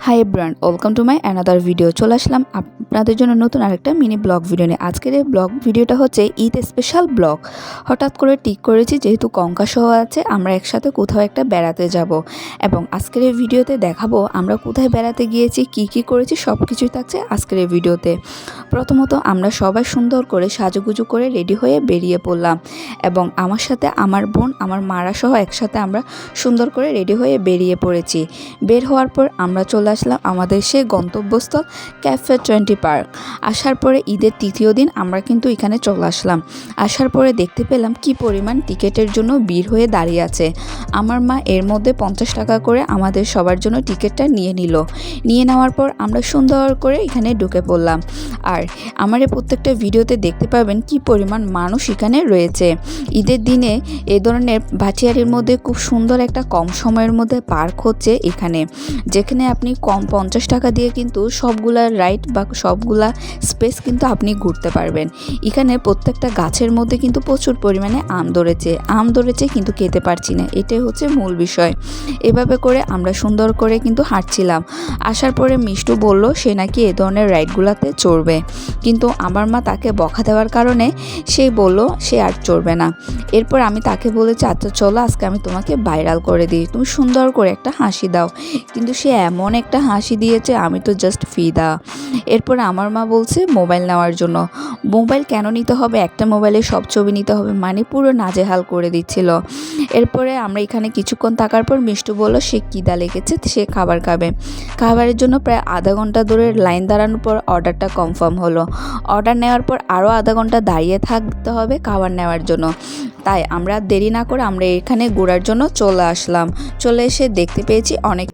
Hi everyone, welcome to my another video. চলে আসলাম আপনাদের জন্য নতুন আরেকটা মিনি ব্লগ ভিডিও নিয়ে। আজকের এই ব্লগ ভিডিওটা হচ্ছে ঈদ স্পেশাল ব্লগ। হঠাৎ করে ঠিক করেছি যেহেতু কঙ্কাসহ আছে আমরা একসাথে কোথাও একটা বেড়াতে যাব, এবং আজকের এই ভিডিওতে দেখাবো আমরা কোথায় বেড়াতে গিয়েছি, কি করেছি, সব কিছুই থাকছে আজকের এই ভিডিওতে। প্রথমত আমরা সবাই সুন্দর করে সাজুগুজু করে রেডি হয়ে বেরিয়ে পড়লাম, এবং আমার সাথে আমার বোন, আমার মারা সহ একসাথে আমরা সুন্দর করে রেডি হয়ে বেরিয়ে পড়েছি। বের হওয়ার পর আমরা চলে আসলাম আমাদের সেই গন্তব্যস্থল ক্যাফে 20 পার্ক। আসার পরে ঈদের তৃতীয় দিন আমরা কিন্তু এখানে চলে আসলাম। আসার পরে দেখতে পেলাম কি পরিমাণ টিকিটের জন্য ভিড় হয়ে দাঁড়িয়ে আছে। আমার মা এর মধ্যে 50 টাকা করে আমাদের সবার জন্য টিকিটটা নিয়ে নিল। নিয়ে নেওয়ার পর আমরা সুন্দর করে এখানে ঢুকে পড়লাম। আর আমার এই প্রত্যেকটা ভিডিওতে দেখতে পাবেন কি পরিমাণ মানুষ এখানে রয়েছে। ঈদের দিনে এ ধরনের ভাটিয়ারির মধ্যে খুব সুন্দর একটা কম সময়ের মধ্যে পার্ক হচ্ছে এখানে, যেখানে আপনি কম 50 টাকা দিয়ে কিন্তু সবগুলা রাইড বা সবগুলা স্পেস কিন্তু আপনি ঘুরতে পারবেন। এখানে প্রত্যেকটা গাছের মধ্যে কিন্তু প্রচুর পরিমাণে আম ধরেছে কিন্তু খেতে পারছি না, এটাই হচ্ছে মূল বিষয়। এভাবে করে আমরা সুন্দর করে কিন্তু হাঁটছিলাম। আসার পরে মিষ্টু বলল সে নাকি এ ধরনের রাইডগুলোতে চড়বে, কিন্তু আমার মা তাকে বকা দেওয়ার কারণে সে বলল সে আর চড়বে না। এরপর আমি তাকে বলেছি আচ্ছা চলো আজকে আমি তোমাকে ভাইরাল করে দিই, তুমি সুন্দর করে একটা হাসি দাও। কিন্তু সে এমন একটা হাসি দিয়েছে আমি তো জাস্ট ফিদা। এরপর আমার মা বলছে মোবাইল নেওয়ার জন্য। মোবাইল কেন নিতে হবে, একটা মোবাইলে সব ছবি নিতে হবে, মানে পুরো নাজেহাল করে দিচ্ছিল। এরপরে আমরা এখানে কিছুক্ষণ থাকার পর মিষ্টু বলল সে খিদা লেগেছে, সে খাবার খাবে। খাবারের জন্য প্রায় আধা ঘন্টা ধরে লাইন দাঁড়ানোর পর অর্ডারটা কনফার্ম হলো। অর্ডার নেওয়ার পর আরও আধা ঘন্টা দাঁড়িয়ে থাকতে হবে খাবার নেওয়ার জন্য। তাই আমরা দেরি না করে আমরা এখানে ঘোরার জন্য চলে আসলাম। চলে এসে দেখতে পেয়েছি অনেক